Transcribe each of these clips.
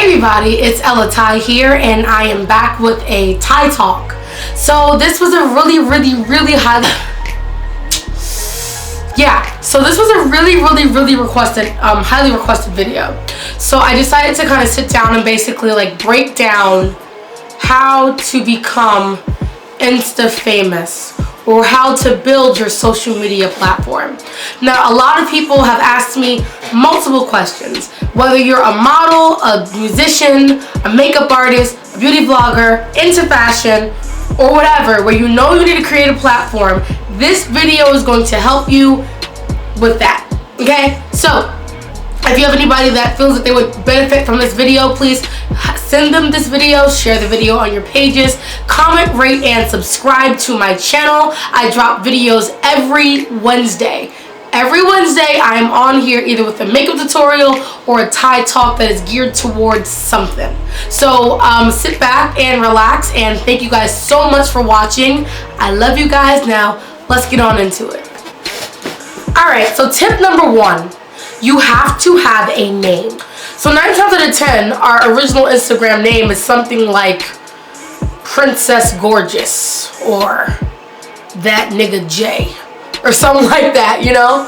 Hey everybody, it's Ella Ty here, and I am back with a Thai talk. So this was a really requested, highly requested video. So I decided to kind of sit down and basically break down how to become Insta-Famous, or how to build your social media platform. Now, a lot of people have asked me multiple questions. Whether you're a model, a musician, a makeup artist, a beauty vlogger, into fashion, or whatever, where you know you need to create a platform, this video is going to help you with that, okay? So, if you have anybody that feels that they would benefit from this video, please send them this video, share the video on your pages, comment, rate, and subscribe to my channel. I drop videos every Wednesday. Every Wednesday, I am on here either with a makeup tutorial or a Thai talk that is geared towards something. So sit back and relax, and thank you guys so much for watching. I love you guys. Now, let's get on into it. Alright, so tip number 1. You have to have a name. So 9 times out of 10, our original Instagram name is something like Princess Gorgeous or That Nigga J or something like that, you know?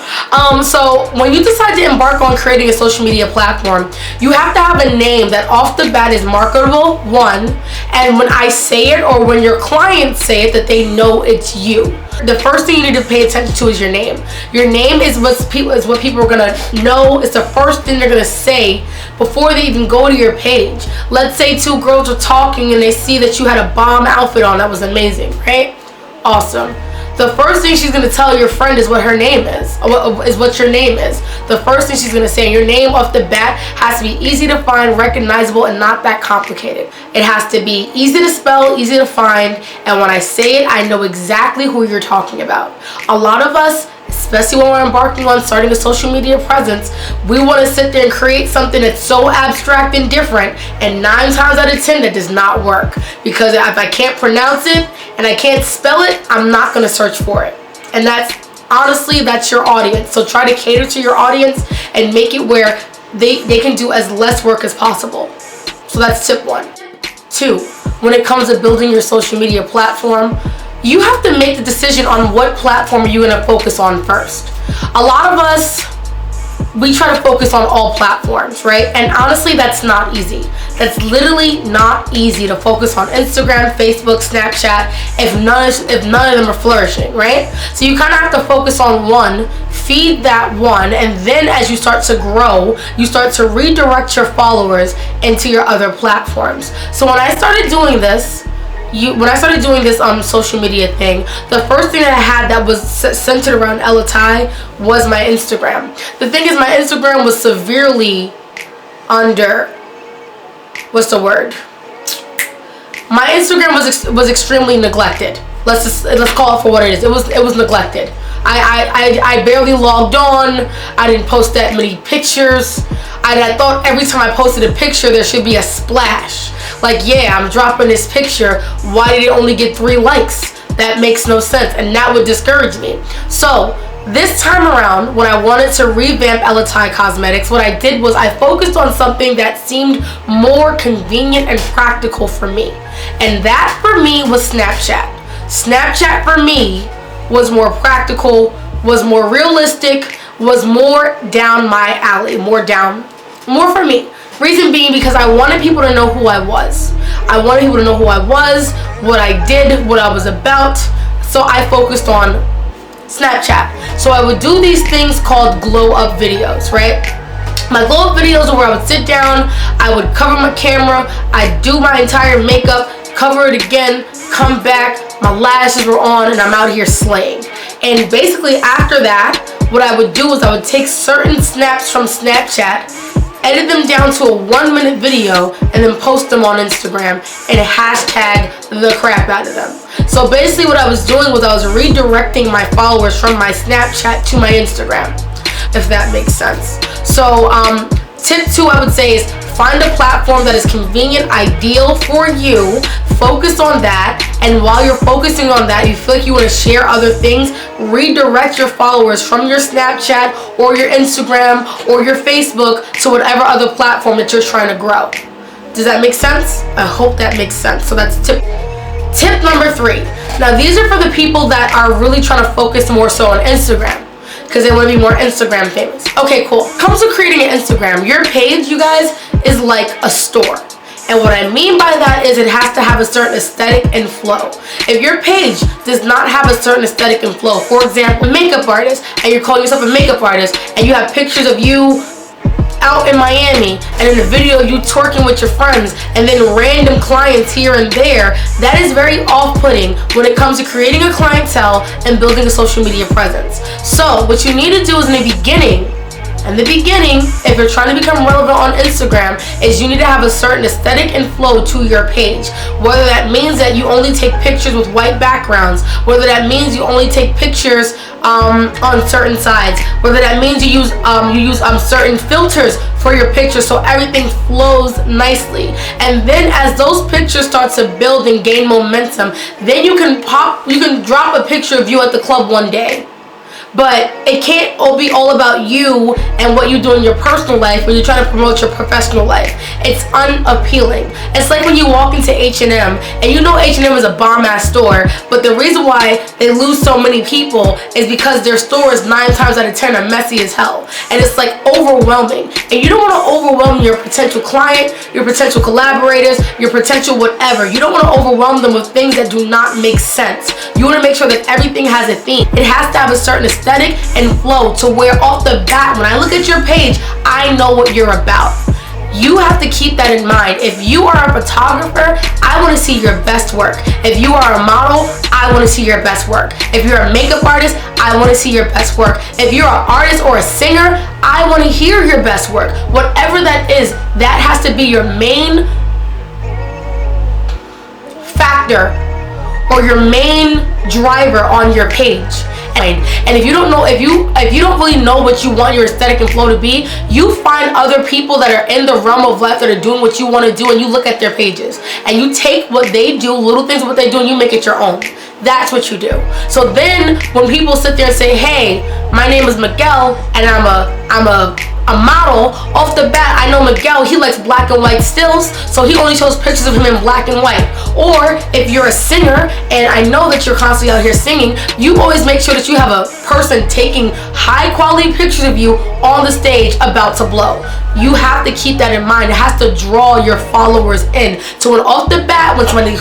So when you decide to embark on creating a social media platform, you have to have a name that off the bat is marketable, 1, and when I say it or when your clients say it, that they know it's you. The first thing you need to pay attention to is your name. Your name is what people are gonna know. It's the first thing they're gonna say before they even go to your page. Let's say 2 girls are talking and they see that you had a bomb outfit on that was amazing, right? Awesome. The first thing she's going to tell your friend is what her name is, what your name is. The first thing she's going to say, your name off the bat has to be easy to find, recognizable, and not that complicated. It has to be easy to spell, easy to find, and when I say it, I know exactly who you're talking about. A lot of us, especially when we're embarking on starting a social media presence, we want to sit there and create something that's so abstract and different, and 9 times out of 10 that does not work, because if I can't pronounce it and I can't spell it, I'm not going to search for it. And that's your audience. So try to cater to your audience and make it where they can do as less work as possible. So that's tip 1. 2, when it comes to building your social media platform, you have to make the decision on what platform you're going to focus on first. A lot of us, we try to focus on all platforms, right? And honestly, that's not easy. That's literally not easy to focus on Instagram, Facebook, Snapchat if none of them are flourishing, right? So you kind of have to focus on one, feed that one, and then as you start to grow, you start to redirect your followers into your other platforms. So when I started doing this, social media thing, the first thing that I had that was centered around Ella Ty was my Instagram. The thing is, my Instagram was severely my Instagram was extremely neglected. Let's call it for what it is. It was neglected. I barely logged on. I didn't post that many pictures. I thought every time I posted a picture there should be a splash. Like, yeah, I'm dropping this picture. Why did it only get 3 likes? That makes no sense, and that would discourage me. So this time around, when I wanted to revamp Ella Ty Cosmetics, what I did was I focused on something that seemed more convenient and practical for me. And that for me was Snapchat. Snapchat for me was more practical, was more realistic, was more down my alley, more for me. Reason being because I wanted people to know who I was. I wanted people to know who I was, what I did, what I was about. So I focused on Snapchat. So I would do these things called glow up videos, right? My glow up videos are where I would sit down, I would cover my camera, I'd do my entire makeup, cover it again, come back, my lashes were on, and I'm out here slaying. And basically after that, what I would do is I would take certain snaps from Snapchat, edit them down to a 1-minute video, and then post them on Instagram and hashtag the crap out of them. So basically what I was doing was I was redirecting my followers from my Snapchat to my Instagram, if that makes sense. So tip 2 I would say is find a platform that is convenient, ideal for you, focus on that, and while you're focusing on that, you feel like you want to share other things, redirect your followers from your Snapchat or your Instagram or your Facebook to whatever other platform that you're trying to grow. Does that make sense? I hope that makes sense. So that's tip number 3. Now these are for the people that are really trying to focus more so on Instagram, because they want to be more Instagram famous. Okay, cool. Comes to creating an Instagram, your page, you guys, is like a store. And what I mean by that is it has to have a certain aesthetic and flow. If your page does not have a certain aesthetic and flow, for example, makeup artist, and you're calling yourself a makeup artist, and you have pictures of you out in Miami, and in the video you twerking with your friends, and then random clients here and there, that is very off-putting when it comes to creating a clientele and building a social media presence. So what you need to do is in the beginning, if you're trying to become relevant on Instagram, is you need to have a certain aesthetic and flow to your page. Whether that means that you only take pictures with white backgrounds, whether that means you only take pictures on certain sides, whether that means you use certain filters for your pictures so everything flows nicely. And then as those pictures start to build and gain momentum, then you can drop a picture of you at the club one day. But it can't be all about you and what you do in your personal life when you're trying to promote your professional life. It's unappealing. It's like when you walk into H&M, and you know H&M is a bomb-ass store, but the reason why they lose so many people is because their stores 9 times out of 10 are messy as hell. And it's like overwhelming. And you don't want to overwhelm your potential client, your potential collaborators, your potential whatever. You don't want to overwhelm them with things that do not make sense. You want to make sure that everything has a theme. It has to have a certain aesthetic and flow to where off the bat, when I look at your page, I know what you're about. You have to keep that in mind. If you are a photographer, I want to see your best work. If you are a model, I want to see your best work. If you're a makeup artist, I want to see your best work. If you're an artist or a singer, I want to hear your best work. Whatever that is, that has to be your main factor or your main driver on your page. And if you don't know, if you don't really know what you want your aesthetic and flow to be, you find other people that are in the realm of life that are doing what you want to do, and you look at their pages and you take what they do, little things what they do, and you make it your own. That's what you do. So then when people sit there and say, hey, my name is Miguel and I'm a model, off the bat I know Miguel, he likes black and white stills, so he only shows pictures of him in black and white. Or if you're a singer and I know that you're constantly out here singing, you always make sure that you have a person taking high quality pictures of you on the stage about to blow. You have to keep that in mind. It has to draw your followers in. So when off the bat, when somebody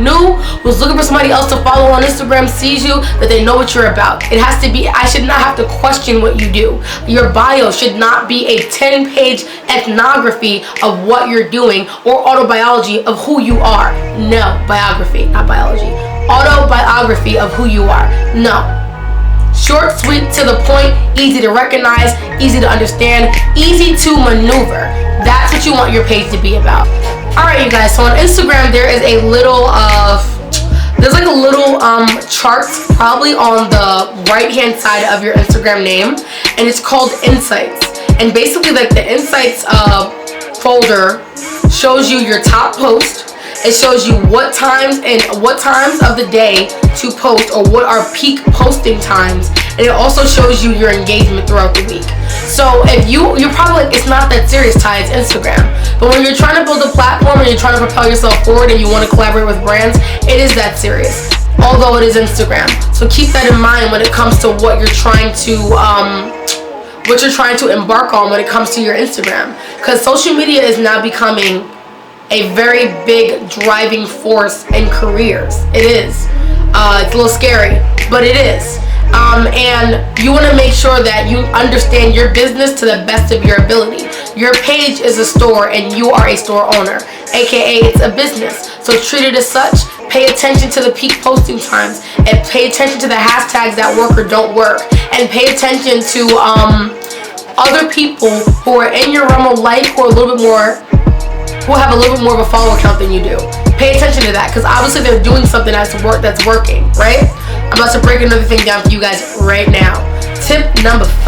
new who's looking for somebody else to follow on Instagram sees you, that they know what you're about. It has to be, I should not have to question what you do. Your bio should not be a 10-page ethnography of what you're doing or autobiology of who you are. No, biography, not biology. Autobiography of who you are. No. Short, sweet, to the point, easy to recognize, easy to understand, easy to maneuver. That's what you want your page to be about. Alright, you guys, so on Instagram there is a little there's like a little chart probably on the right hand side of your Instagram name, and it's called Insights. And basically like the Insights folder shows you your top post. It shows you what times of the day to post, or what are peak posting times, and it also shows you your engagement throughout the week. So if you're probably like, it's not that serious, Ty, it's Instagram. But when you're trying to build a platform and you're trying to propel yourself forward and you want to collaborate with brands, it is that serious, although it is Instagram. So keep that in mind when it comes to what you're trying to embark on when it comes to your Instagram, because social media is now becoming a very big driving force in careers. It is. It's a little scary, but it is. And you want to make sure that you understand your business to the best of your ability. Your page is a store and you are a store owner, aka it's a business. So treat it as such. Pay attention to the peak posting times, and pay attention to the hashtags that work or don't work, and pay attention to other people who are in your realm of life who have a little bit more of a follower count than you do. Pay attention to that, because obviously they're doing something that's working, right? I'm about to break another thing down for you guys right now. Tip number 5.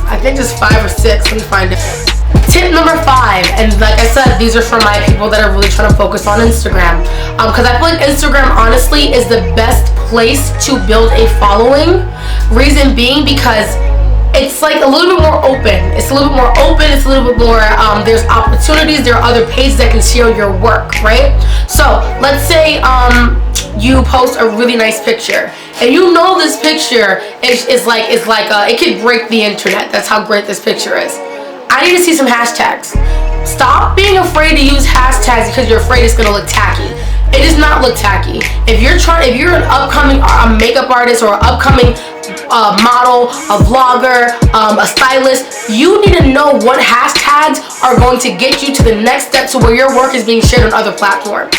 I think it's 5 or 6. Let me find it. Tip number 5, and like I said, these are for my people that are really trying to focus on Instagram. Because I feel like Instagram, honestly, is the best place to build a following. Reason being because it's like a little bit more open. It's a little bit more open. It's a little bit more, there's opportunities. There are other pages that can share your work, right? So let's say you post a really nice picture, and you know this picture is like it could break the internet. That's how great this picture is. I need to see some hashtags. Stop being afraid to use hashtags because you're afraid it's gonna look tacky. It does not look tacky. If you're an upcoming makeup artist or an upcoming model, a vlogger, a stylist, you need to know what hashtags are going to get you to the next step to where your work is being shared on other platforms.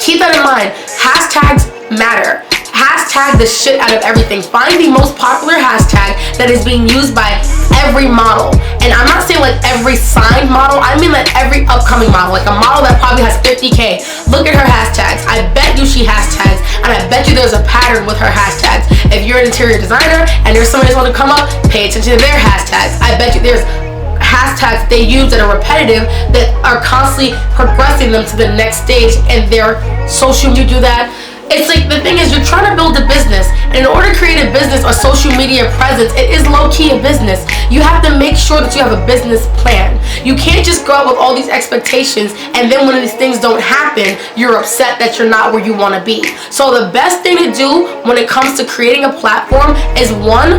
Keep that in mind. Hashtags matter. Hashtag the shit out of everything. Find the most popular hashtag that is being used by every model. And I'm not saying like every signed model, I mean like every upcoming model. Like a model that probably has 50K. Look at her hashtags. I bet you she hashtags, and I bet you there's a pattern with her hashtags. If you're an interior designer and there's somebody that's want to come up, pay attention to their hashtags. I bet you there's hashtags they use that are repetitive that are constantly progressing them to the next stage in their social media. Do that. It's like, the thing is, you're trying to build a business, and in order to create a business or social media presence, it is low-key a business. You have to make sure that you have a business plan. You can't just go out with all these expectations, and then when these things don't happen, you're upset that you're not where you want to be. So the best thing to do when it comes to creating a platform is, one,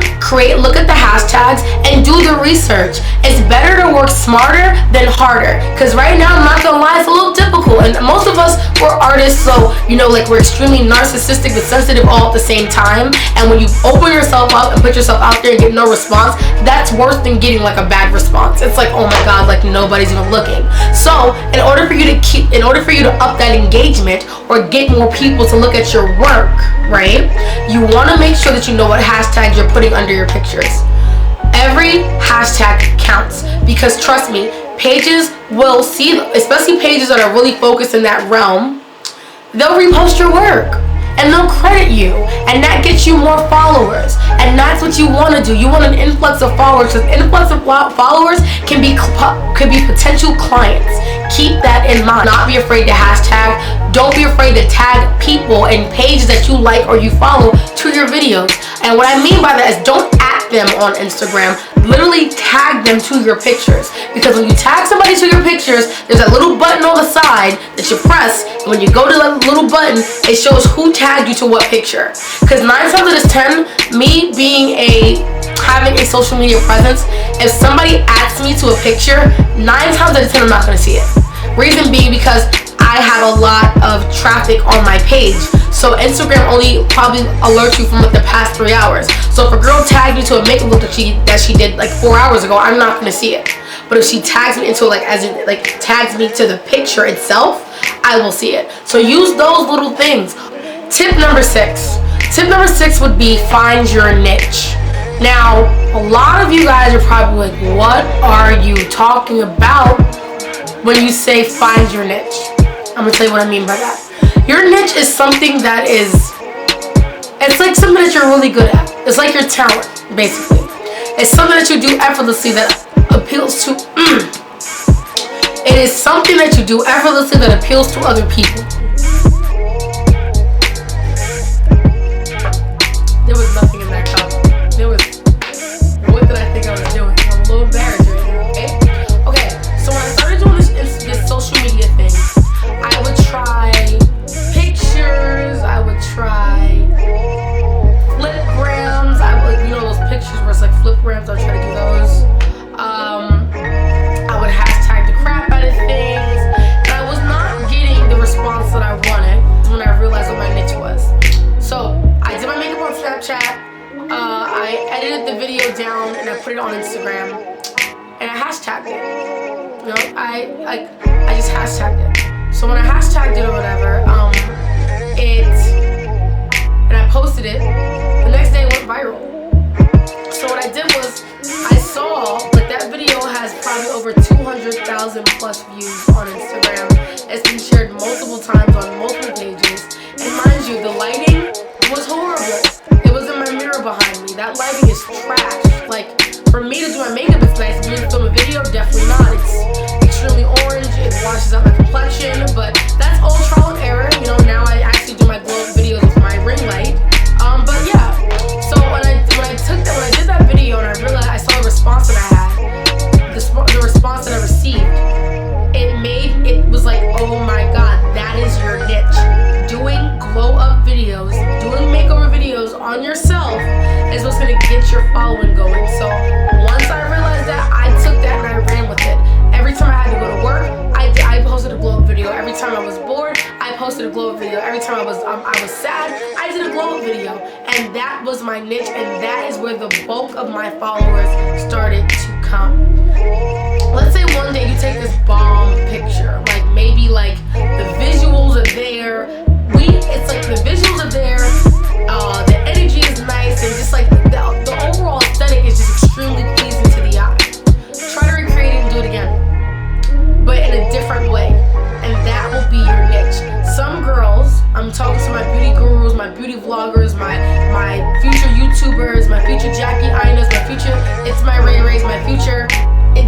look at the hashtags and do the research. It's better to work smarter than harder, because right now, I'm not gonna lie, it's a little difficult, and most of us, we're artists, so like we're extremely narcissistic but sensitive all at the same time. And when you open yourself up and put yourself out there and get no response, that's worse than getting like a bad response. It's like, oh my god, like nobody's even looking. So in order for you to up that engagement or get more people to look at your work, right, you want to make sure that you know what hashtags you're putting under your pictures. Every hashtag counts, because trust me, pages will see, especially pages that are really focused in that realm, they'll repost your work and they'll credit you, and that gets you more followers. And that's what you want to do. You want an influx of followers, because influx of followers could be potential clients. Keep that in mind. Not be afraid to hashtag. Don't be afraid to tag people and pages that you like or you follow to your videos. And what I mean by that is, don't at them on Instagram. Literally tag them to your pictures, because when you tag somebody to your pictures, there's a little button on the side that you press, and when you go to that little button, it shows who tagged you to what picture. Because 9 times out of 10, me having a social media presence, if somebody adds me to a picture, 9 times out of 10 I'm not going to see it. Reason being, because I have a lot of traffic on my page, so Instagram only probably alerts you from like the past 3 hours. So if a girl tagged me to a makeup look that she did like 4 hours ago, I'm not going to see it. But if she tags me into tags me to the picture itself, I will see it. So use those little things. Tip number 6. Tip number 6 would be, find your niche. Now, a lot of you guys are probably like, what are you talking about when you say find your niche? I'm gonna tell you what I mean by that. Your niche is something that it's like something that you're really good at. It's like your talent, basically. It's something that you do effortlessly that appeals to, it is something that you do effortlessly that appeals to other people. There was nothing in that comment. What did I think I was doing? I'm a little embarrassed right now, okay? So when I started doing this social media thing, I would try pictures, I would try flipgrams, those pictures where it's like flipgrams, I'll try to do those. I would hashtag the crap out of things, and I was not getting the response that I wanted when I realized what my niche was. So I did my makeup on Snapchat, I edited the video down and I put it on Instagram, and I hashtagged it. I just hashtagged it. So when I hashtagged it or whatever, and I posted it, the next day it went viral. So what I did was, I saw that video has probably over 200,000 plus views on Instagram. It's been shared multiple times on multiple pages. And mind you, the lighting was horrible. It was in my mirror behind me. That lighting is trash. Like, for me to do my makeup, it's nice. For me to film a video, definitely not. It's extremely orange. It washes out my complexion. But that's all trial and error. Now I actually do my glow up videos with my ring light. But yeah. So when I did that was my niche, and that is where the bulk of my followers started to come. Let's say one day you take this bomb picture, like maybe like the visuals are there. It's like the visuals are there, the energy is nice, and just like the overall aesthetic is just extremely pleasing to the eye. Try to recreate it and do it again, but in a different way, and that will be your niche. Some girls, I'm talking to my beauty gurus, my beauty vloggers, my future YouTubers, my future Jackie Inas, my future It's My Ray Rays, my future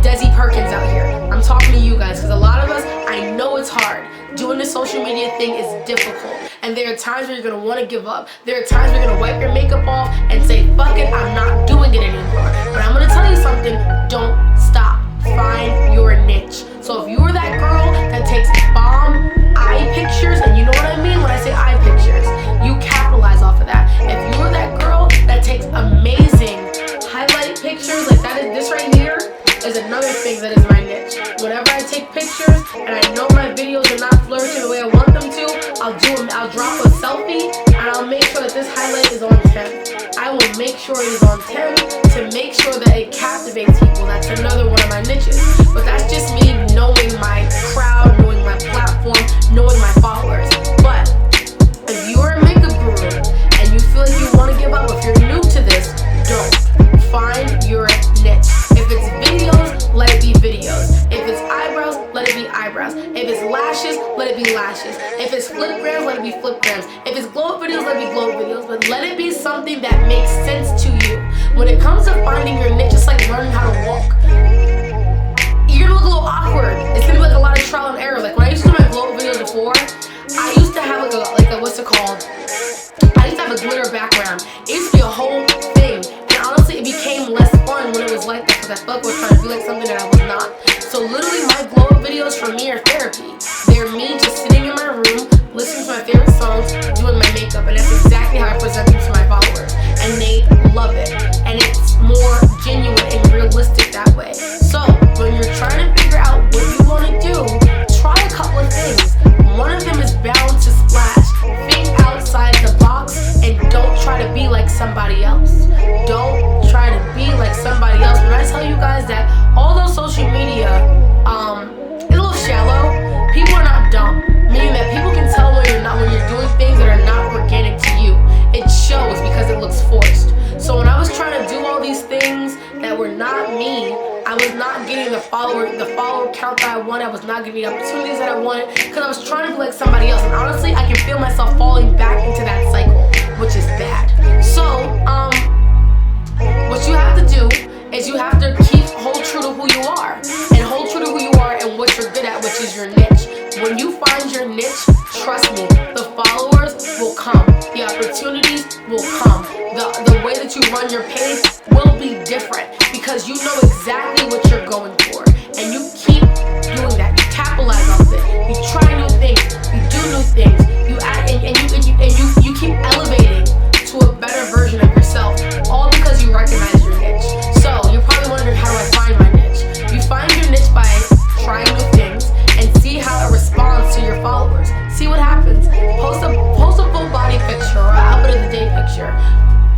Desi Perkins out here. I'm talking to you guys because a lot of us, I know it's hard. Doing the social media thing is difficult, and there are times where you're gonna want to give up. There are times where you're gonna wipe your makeup off and say, fuck it, I'm not doing it anymore. But I'm gonna tell you something, don't stop. Find your niche. So if you're that girl that takes bomb eye pictures, and you know what I mean when I say eye pictures, you capitalize off of that. If you're that girl that takes amazing highlight pictures, like that is this right here, is another thing that is my niche. Whenever I take pictures and I know my videos are not flourishing the way I want them to, I'll drop a selfie and I'll make sure that this highlight is on 10. I will make sure it is on 10 to make sure that it captivates people. That's another one of my niches. But that's just me knowing my crowd, knowing my platform, knowing my followers. But if you're a makeup guru and you feel like you want to give up, if you're new to this, don't. Find your niche. If it's videos, let it be videos. If it's eyebrows, let it be eyebrows. If it's lashes, let it be lashes. If it's flip grams, let it be flip grams. If it's glow up videos, let it be glow up videos. But let it be something that makes sense to you. When it comes to finding your niche, it's like learning how to walk. You're gonna look a little awkward. It's gonna be like a lot of trial and error. Like when I used to do my glow up videos before, I used to have like a what's it called? I used to have a glitter background. It used to be a whole thing. Honestly, it became less fun when it was like that because I felt like I was trying to be like something that I was not. So literally my glow up videos for me are therapy. They're me just sitting in my room, listening to my favorite songs, doing my makeup, and that's exactly how I present them to my followers. And they love it. And it's more genuine and realistic that way. So when you're trying to figure out what you want to do, try a couple of things. One of them is bound to splash. Think outside the box and don't try to be like somebody else. Don't try to be like somebody else. When I tell you guys that although social media is a little shallow, people are not dumb. Meaning that people can tell when you're doing things that are not organic to you. It shows because it looks forced. So when I was trying to do all these things that were not me, I was not getting the follower count that I wanted. I was not getting the opportunities that I wanted because I was trying to be like somebody else. And honestly, I can feel myself falling back into that cycle, which is bad. So, what you have to do is you have to hold true to who you are. And hold true to who you are and what you're good at, which is your niche. When you find your niche, trust me, the followers will come. The opportunities will come. The way that you run your page will be different because you know exactly what you're going for. And you keep doing that. You capitalize off it. You try new things. You do new things. You add and you keep elevating to a better version of yourself, all because you recognize your niche. So you're probably wondering, how do I find my niche? You find your niche by trying new things and see how it responds to your followers. See what happens. Post a full body picture or an outfit of the day picture.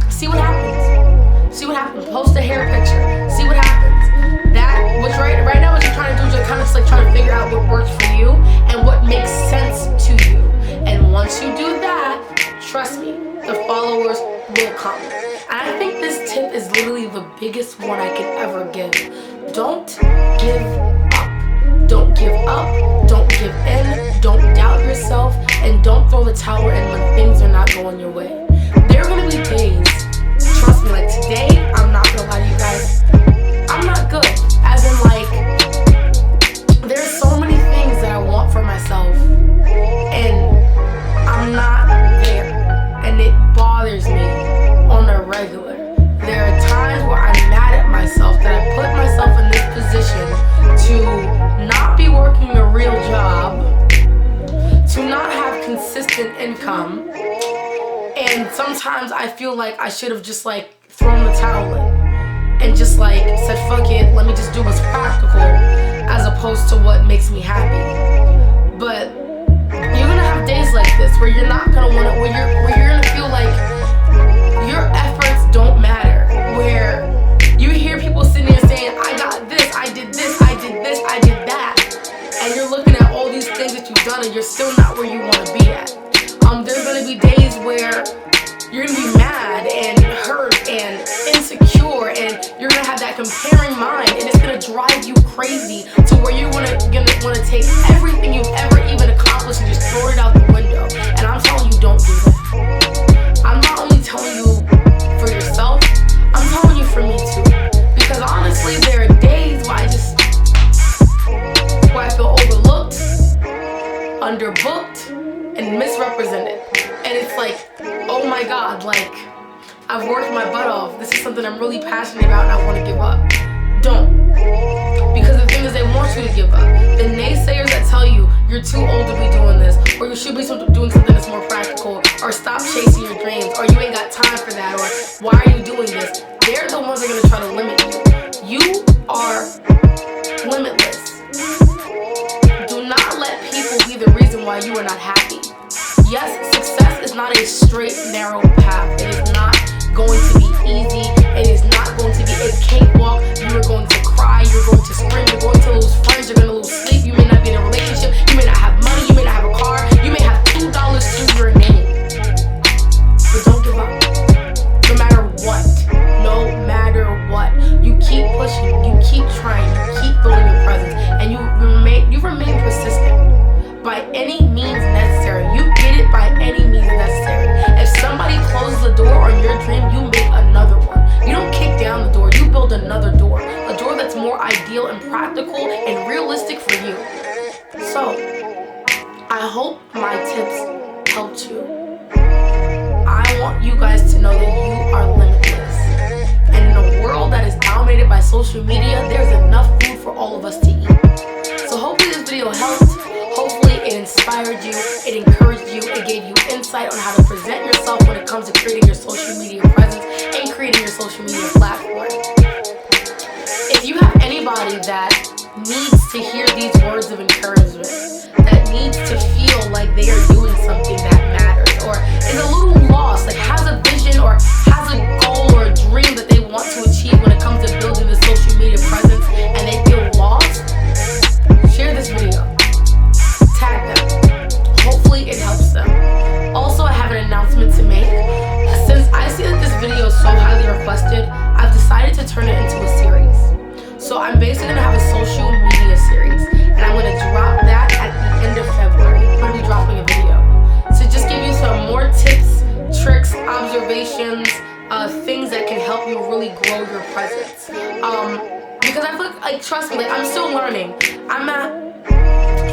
See what happens. See what happens. Post a hair picture. See what happens. That which right now what you're trying to do is you're kind of just like trying to figure out what works for you and what makes sense to you. And once you do that, trust me, the followers will come. And I think this tip is literally the biggest one I can ever give. Don't give up. Don't give up. Don't give in. Don't doubt yourself. And don't throw the towel in when things are not going your way. There are going to be days, trust me, like today, I'm not going to lie to you guys, I'm not good. As in like, there's so many things that I want for myself. And I'm not there. And it bothers me on a regular. There are times where I'm mad at myself that I put myself in this position to not be working a real job, to not have consistent income, and sometimes I feel like I should have just like thrown the towel in and just like said, fuck it, let me just do what's practical as opposed to what makes me happy. But you're gonna have days like this where you're not gonna want to, where you're gonna feel like your effort done and you're still not where you want to be at. There's going to be days where you're going to be mad and hurt and insecure, and you're going to have that comparing mind, and it's going to drive you crazy to where you're gonna take everything you've ever even accomplished and just throw it out the window. And I'm telling you, don't do that. I'm not only telling you for yourself, I'm telling you for me too. Because honestly, there are days where I feel overlooked, underbooked, and misrepresented. And it's like, oh my God, like, I've worked my butt off. This is something I'm really passionate about and I want to give up. Don't. Because the thing is, they want you to give up. The naysayers that tell you you're too old to be doing this, or you should be doing something that's more practical, or stop chasing your dreams, or you ain't got time for that, or why are you doing this? They're the ones that are going to try to limit you. You are limitless. Do not let people be the reason why you are not happy. Yes, success is not a straight, narrow path. It is not going to be easy. It is not going to be a cakewalk. You are going to cry. You're going to scream. You're going to lose friends. You're going to lose sleep. You may not be in a relationship. You may not have money. You may not have a car. You may have $2 to your name. But don't give up. No matter what. No matter what. You keep pushing. You keep trying. You keep building your presence. And you remain persistent. By any means necessary. You get it by any means necessary. If somebody closes the door on your dream, you make another one. You don't kick down the door, you build another door. A door that's more ideal and practical and realistic for you. So, I hope my tips helped you. I want you guys to know that you are limitless. And in a world that is dominated by social media, there's enough food for all of us to eat. So hopefully this video helped. Hopefully it inspired you, it encouraged you, it gave you insight on how to present yourself when it comes to creating your social media presence and creating your social media platform. If you have anybody that needs to hear these words of encouragement, that needs to feel like they are doing something that matters, or is a little lost, like has a vision or has a goal or a dream that they want to achieve when it comes to building the social media presence and they feel lost, share this video. Tag them. Hopefully it helps them. Also, I have an announcement to make. Since I see that this video is so highly requested, I've decided to turn it into a series. So I'm basically going to have a social media series, and I'm going to drop that at the end of February. I'm going to be dropping a video. So just give you some more tips, tricks, observations, things that can help you really grow your presence. Because I feel like, trust me, like, I'm still learning. I'm at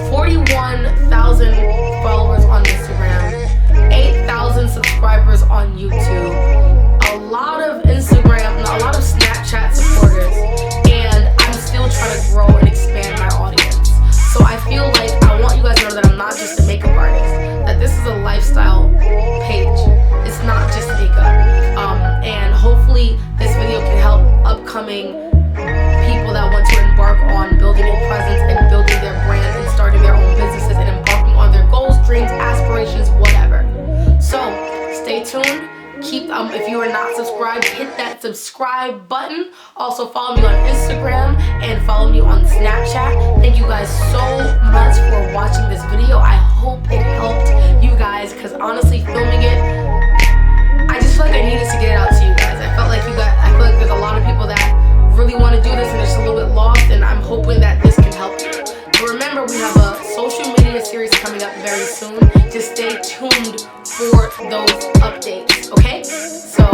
41,000 followers on Instagram, 8,000 subscribers on YouTube, a lot of Snapchat supporters, and I'm still trying to grow and expand my audience. So I feel like I want you guys to know that I'm not just a makeup artist, that this is a lifestyle page. It's not just makeup. And hopefully this video can help upcoming people that want to embark on building a presence and building their brand and starting their own businesses and embarking on their goals, dreams, aspirations, whatever. So stay tuned. If you are not subscribed, hit that subscribe button. Also follow me on Instagram and follow me on Snapchat. Thank you guys so much for watching this video. I hope it helped you guys, because honestly, filming it, I just feel like I needed to get it out to you guys. I feel like there's a lot of people that really want to do this and they're just a little bit lost, and I'm hoping that this can help you. But remember, we have a social media series coming up very soon. Just stay tuned for those updates, okay? So,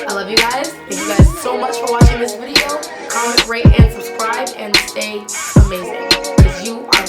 I love you guys. Thank you guys so much for watching this video. Comment, rate, and subscribe, and stay amazing, because you are